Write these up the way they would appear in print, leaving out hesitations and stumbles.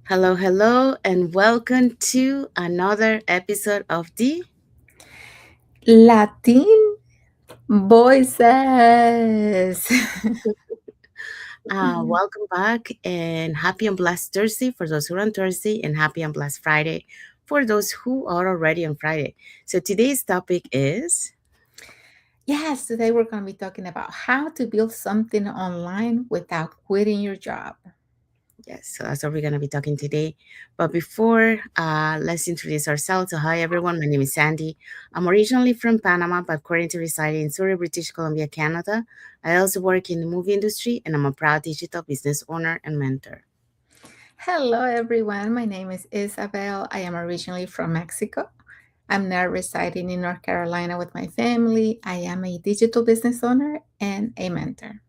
Hello, hello, and welcome to another episode of the Latin voices. Welcome back and happy and blessed Thursday for those who are on Thursday, and happy and blessed Friday for those who are already on Friday. So today's topic is Yes, today we're going to be talking about how to build something online without quitting your job. yes, so that's what we're going to be talking today. But before, let's introduce ourselves. So, hi everyone, my name is Sandy. I'm originally from Panama, but currently residing in Surrey, British Columbia, Canada. I also work in the movie industry, and I'm a proud digital business owner and mentor. Hello, everyone. My name is Isabel. I am originally from Mexico. I'm now residing in North Carolina with my family. I am a digital business owner and a mentor.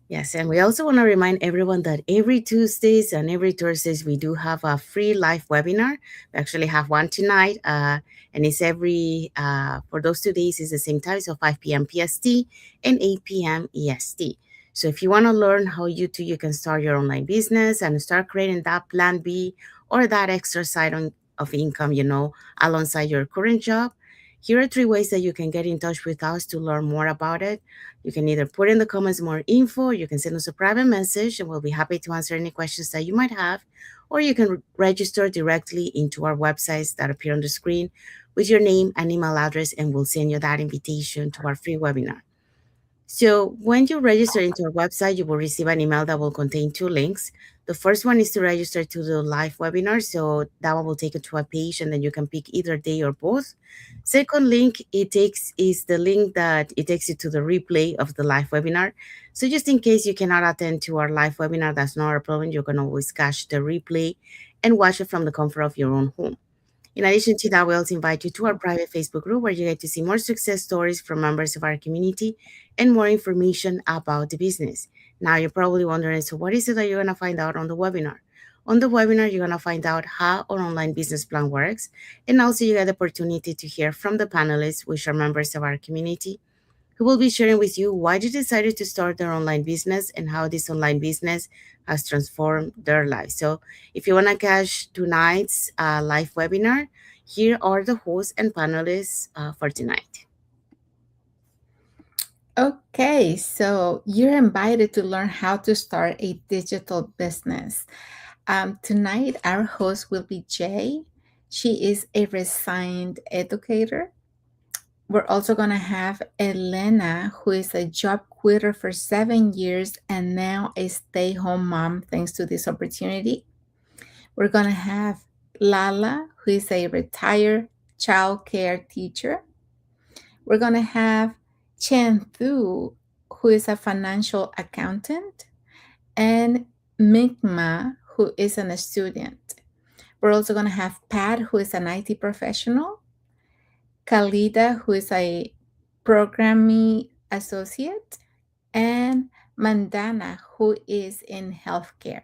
Yes, and we also want to remind everyone that every Tuesdays and every Thursdays we do have a free live webinar. We actually have one tonight, and it's every for those 2 days is the same time, so 5 p.m. PST and 8 p.m. EST. So if you want to learn how you can start your online business and start creating that plan B or that extra side of income, alongside your current job, here are three ways that you can get in touch with us to learn more about it. You can either put in the comments more info, you can send us a private message, and we'll be happy to answer any questions that you might have, or you can register directly into our websites that appear on the screen with your name and email address, and we'll send you that invitation to our free webinar. So when you register into our website, you will receive an email that will contain two links. The first one is to register to the live webinar. So that one will take you to a page and then you can pick either day or both. Second link it takes is the link that it takes you to the replay of the live webinar. So just in case you cannot attend to our live webinar, that's not a problem. You can always catch the replay and watch it from the comfort of your own home. In addition to that, we also invite you to our private Facebook group where you get to see more success stories from members of our community and more information about the business. Now, you're probably wondering, so what is it that you're going to find out on the webinar? On the webinar, you're going to find out how our online business plan works, and also you get the opportunity to hear from the panelists, which are members of our community, who will be sharing with you why they decided to start their online business and how this online business has transformed their lives. So, if you want to catch tonight's live webinar, here are the hosts and panelists for tonight. Okay, so you're invited to learn how to start a digital business. Tonight, our host will be Jay. She is a resigned educator. We're also going to have Elena, who is a job quitter for 7 years and now a stay home mom thanks to this opportunity. We're going to have Lala, who is a retired child care teacher. We're going to have Chen Thu, who is a financial accountant, and Migma, who is a student. We're also going to have Pat, who is an IT professional, Khalida, who is a programming associate, and Mandana, who is in healthcare.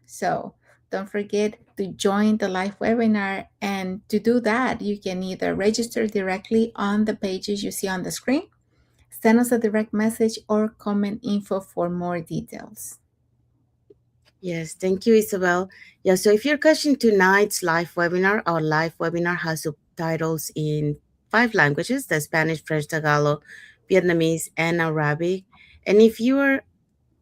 So don't forget to join the live webinar. And to do that, you can either register directly on the pages you see on the screen, send us a direct message, or comment info for more details. Yes, thank you, Isabel. Yeah, so if you're catching tonight's live webinar, our live webinar has subtitles in five languages: the Spanish, French, Tagalog, Vietnamese, and Arabic. And if you are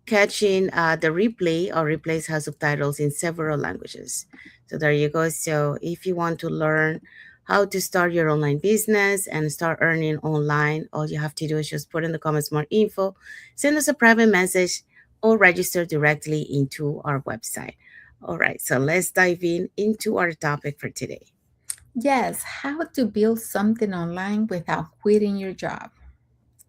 catching the replay, our replays has subtitles in several languages. So there you go. So if you want to learn how to start your online business and start earning online, all you have to do is just put in the comments more info, send us a private message, or register directly into our website. All right, so let's dive into our topic for today. Yes, how to build something online without quitting your job.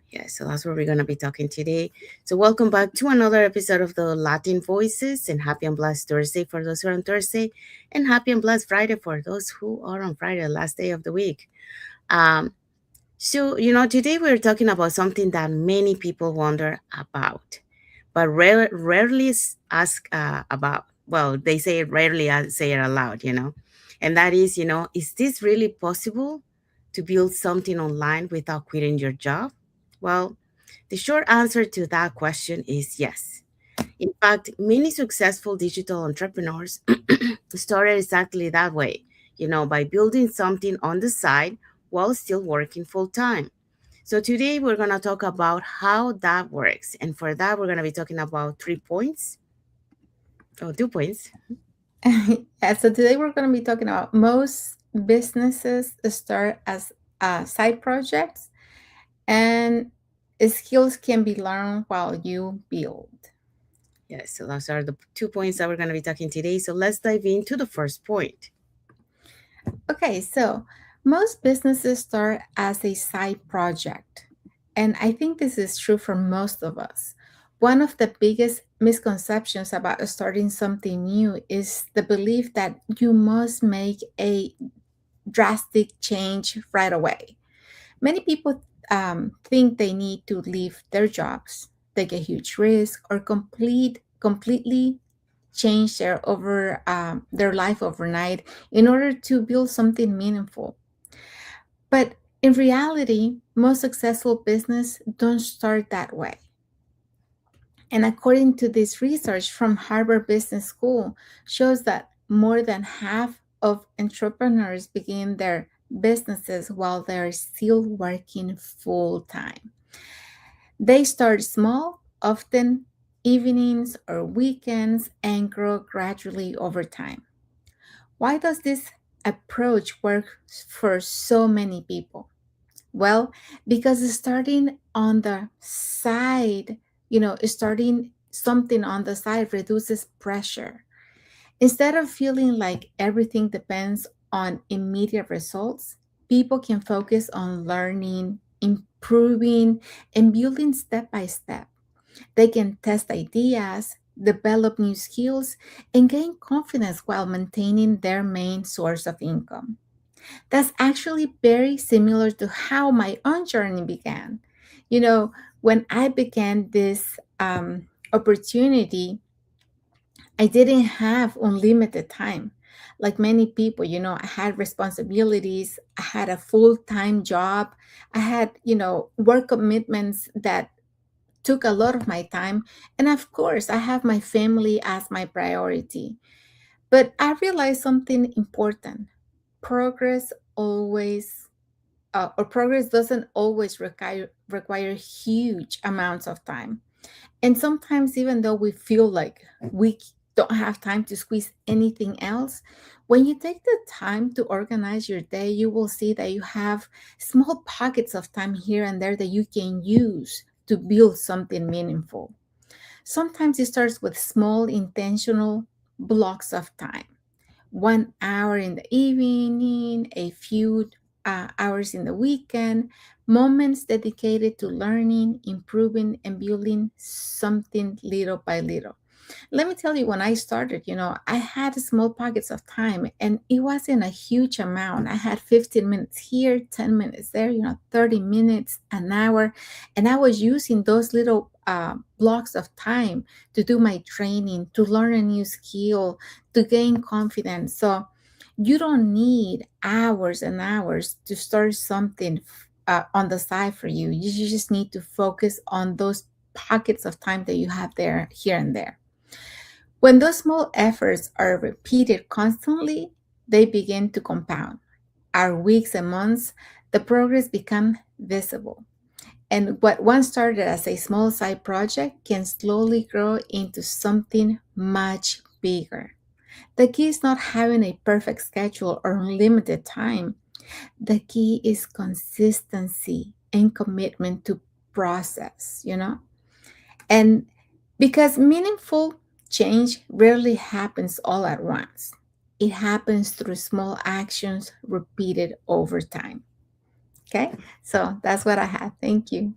Yeah, so that's what we're going to be talking today. So, welcome back to another episode of the Latin Voices, and happy and blessed Thursday for those who are on Thursday, and happy and blessed Friday for those who are on Friday, the last day of the week. Um, today we're talking about something that many people wonder about, but rarely ask about. Well, they say it rarely say it aloud, and that is, is this really possible to build something online without quitting your job? Well, the short answer to that question is yes. In fact, many successful digital entrepreneurs started exactly that way, by building something on the side while still working full time. So today we're going to talk about how that works. And for that, we're going to be talking about 3 points, or 2 points. Yeah, so today we're going to be talking about most businesses start as side projects, and skills can be learned while you build. Yes, so those are the 2 points that we're going to be talking today. So let's dive into the first point. Okay, so most businesses start as a side project. And I think this is true for most of us. One of the biggest misconceptions about starting something new is the belief that you must make a drastic change right away. Many people think they need to leave their jobs, take a huge risk, or completely change their life overnight in order to build something meaningful. But in reality, most successful business don't start that way. And according to this research from Harvard Business School, shows that more than half of entrepreneurs begin their businesses while they're still working full time. They start small, often evenings or weekends, and grow gradually over time. Why does this approach work for so many people? Well, because starting on the side, starting something on the side reduces pressure. Instead of feeling like everything depends on immediate results, people can focus on learning, improving, and building step by step. They can test ideas, develop new skills, and gain confidence while maintaining their main source of income. That's actually very similar to how my own journey began. You know, when I began this opportunity, I didn't have unlimited time. Like many people, I had responsibilities, I had a full time job, I had, work commitments that took a lot of my time. And of course, I have my family as my priority. But I realized something important. Progress always progress doesn't always require huge amounts of time. And sometimes, even though we feel like don't have time to squeeze anything else, when you take the time to organize your day, you will see that you have small pockets of time here and there that you can use to build something meaningful. Sometimes it starts with small intentional blocks of time, 1 hour in the evening, a few hours in the weekend, moments dedicated to learning, improving, and building something little by little. Let me tell you, when I started, I had small pockets of time and it wasn't a huge amount. I had 15 minutes here, 10 minutes there, 30 minutes, an hour. And I was using those little blocks of time to do my training, to learn a new skill, to gain confidence. So you don't need hours and hours to start something on the side for you. You just need to focus on those pockets of time that you have there, here and there. When those small efforts are repeated constantly, they begin to compound. Our weeks and months, the progress become visible. And what once started as a small side project can slowly grow into something much bigger. The key is not having a perfect schedule or unlimited time. The key is consistency and commitment to process. And because meaningful change rarely happens all at once, it happens through small actions repeated over time. Okay, so that's what I had. Thank you.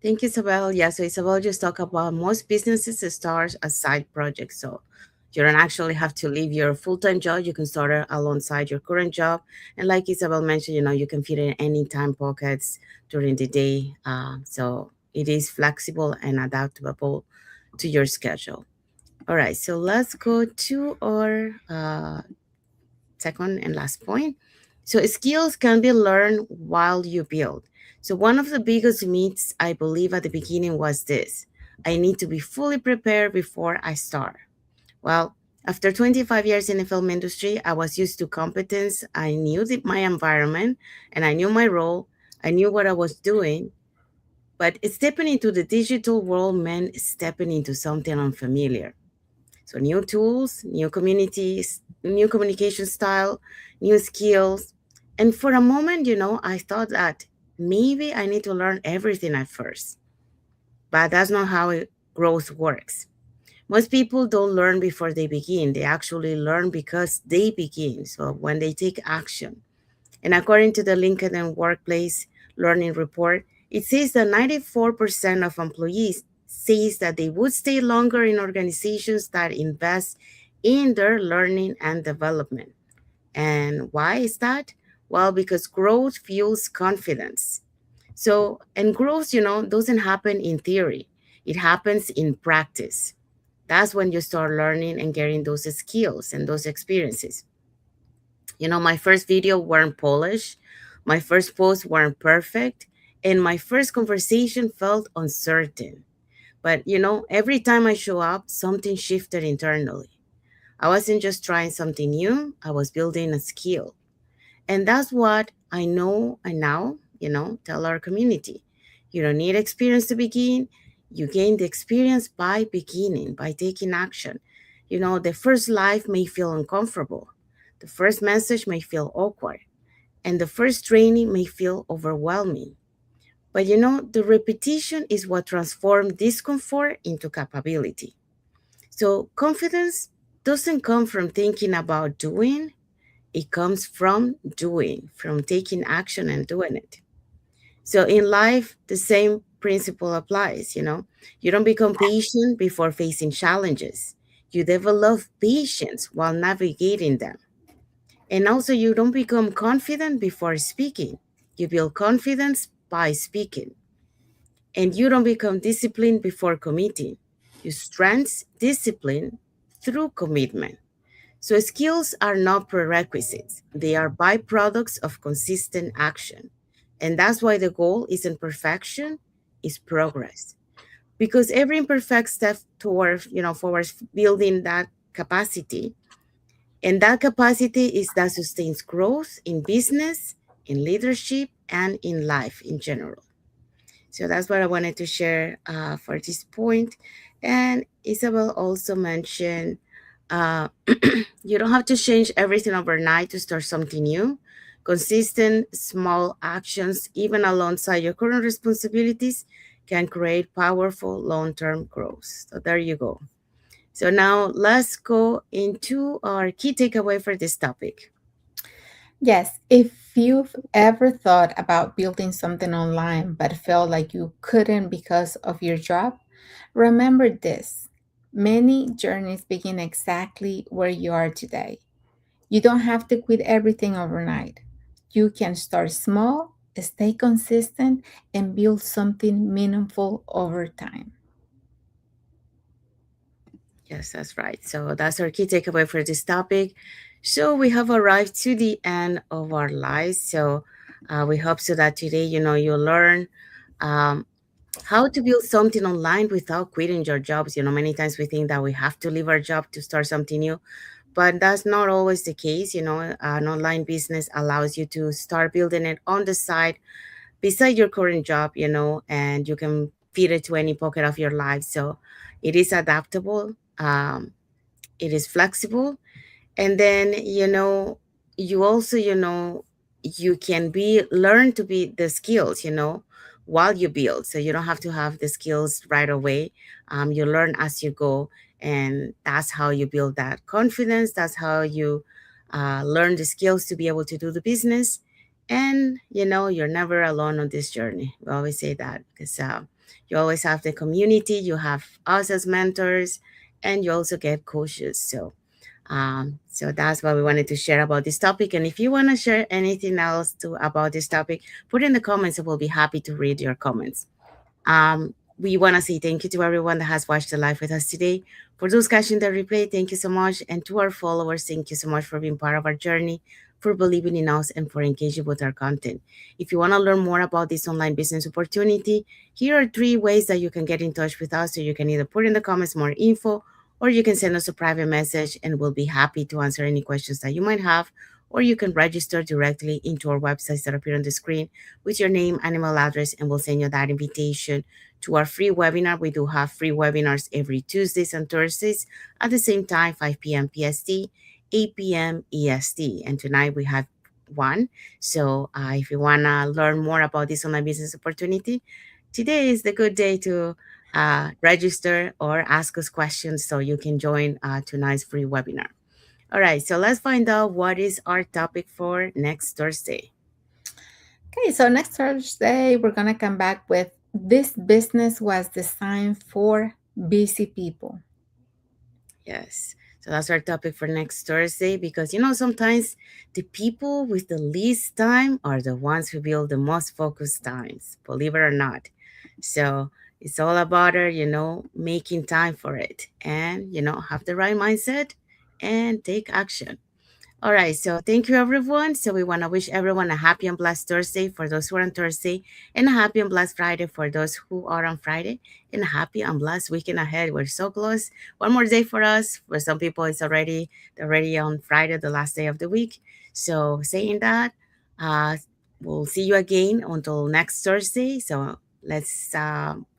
Thank you, Isabel. Yeah, so Isabel just talked about most businesses start as side projects. So you don't actually have to leave your full-time job. You can start it alongside your current job. And like Isabel mentioned, you can fit in any time pockets during the day. So it is flexible and adaptable to your schedule. All right, so let's go to our second and last point. So skills can be learned while you build. So one of the biggest myths I believe at the beginning was this. I need to be fully prepared before I start. Well, after 25 years in the film industry, I was used to competence. I knew my environment and I knew my role. I knew what I was doing. But stepping into the digital world meant stepping into something unfamiliar. So, new tools, new communities, new communication style, new skills. And for a moment, I thought that maybe I need to learn everything at first. But that's not how growth works. Most people don't learn before they begin. They actually learn because they begin. So when they take action. And according to the LinkedIn Workplace Learning Report, it says that 94% of employees says that they would stay longer in organizations that invest in their learning and development. And why is that? Well, because growth fuels confidence. So, and growth, doesn't happen in theory. It happens in practice. That's when you start learning and getting those skills and those experiences. My first video weren't polished, my first posts weren't perfect, and my first conversation felt uncertain. But every time I show up, something shifted internally. I wasn't just trying something new, I was building a skill. And that's what I know and now, tell our community. You don't need experience to begin. You gain the experience by beginning, by taking action. The first life may feel uncomfortable. The first message may feel awkward. And the first training may feel overwhelming. But the repetition is what transforms discomfort into capability. So confidence doesn't come from thinking about doing, it comes from doing, from taking action and doing it. So in life, the same principle applies. You don't become patient before facing challenges. You develop patience while navigating them. And also, you don't become confident before speaking. You build confidence by speaking. And you don't become disciplined before committing. You strengthen discipline through commitment. So, skills are not prerequisites, they are byproducts of consistent action. And that's why the goal isn't perfection, it's progress. Because every imperfect step towards building that capacity, and that capacity is that sustains growth in business, in leadership, and in life in general. So that's what I wanted to share for this point. And Isabel also mentioned uh, you don't have to change everything overnight to start something new. Consistent small actions, even alongside your current responsibilities, can create powerful long term growth. So there you go. So now let's go into our key takeaway for this topic. Yes, if you've ever thought about building something online but felt like you couldn't because of your job, remember this. Many journeys begin exactly where you are today. You don't have to quit everything overnight. You can start small, stay consistent, and build something meaningful over time. Yes, that's right. So that's our key takeaway for this topic. So we have arrived to the end of our lives. So we hope so that today, you'll learn um, how to build something online without quitting your jobs. Many times we think that we have to leave our job to start something new, but that's not always the case. An online business allows you to start building it on the side beside your current job, and you can fit it to any pocket of your life. So it is adaptable, it is flexible, and then you also you can be learn to be the skills while you build, so you don't have to have the skills right away. You learn as you go, and that's how you build that confidence. That's how you learn the skills to be able to do the business. And you're never alone on this journey. We always say that because you always have the community, you have us as mentors, and you also get coaches. So that's what we wanted to share about this topic. And if you want to share anything else about this topic, put in the comments and we'll be happy to read your comments. We want to say thank you to everyone that has watched the live with us today. For those catching the replay, thank you so much. And to our followers, thank you so much for being part of our journey. for believing in us, and for engaging with our content. If you want to learn more about this online business opportunity, here are 3 ways that you can get in touch with us. So you can either put in the comments more info, or you can send us a private message and we'll be happy to answer any questions that you might have. Or you can register directly into our websites that appear on the screen with your name and email address, and we'll send you that invitation to our free webinar. We do have free webinars every Tuesdays and Thursdays at the same time, 5 p.m. PST, 8 p.m. EST. And tonight we have one. So if you want to learn more about this online business opportunity, today is the good day to register or ask us questions so you can join tonight's free webinar. All right, so let's find out what is our topic for next Thursday. Okay, so next Thursday, we're going to come back with this business was designed for busy people. Yes. So that's our topic for next Thursday, because sometimes the people with the least time are the ones who build the most focused times, believe it or not. So it's all about making time for it and, have the right mindset and take action. All right, so thank you everyone. So we want to wish everyone a happy and blessed Thursday for those who are on Thursday, and a happy and blessed Friday for those who are on Friday, and a happy and blessed weekend ahead. We're so close. One more day for us. For some people, it's already on Friday, the last day of the week. So saying that, uh, we'll see you again until next Thursday. So let's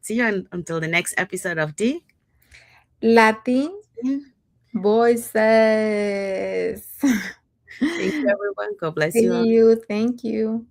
see you until the next episode of the Latin Voices. Thank you everyone. God bless you all. See you. Thank you.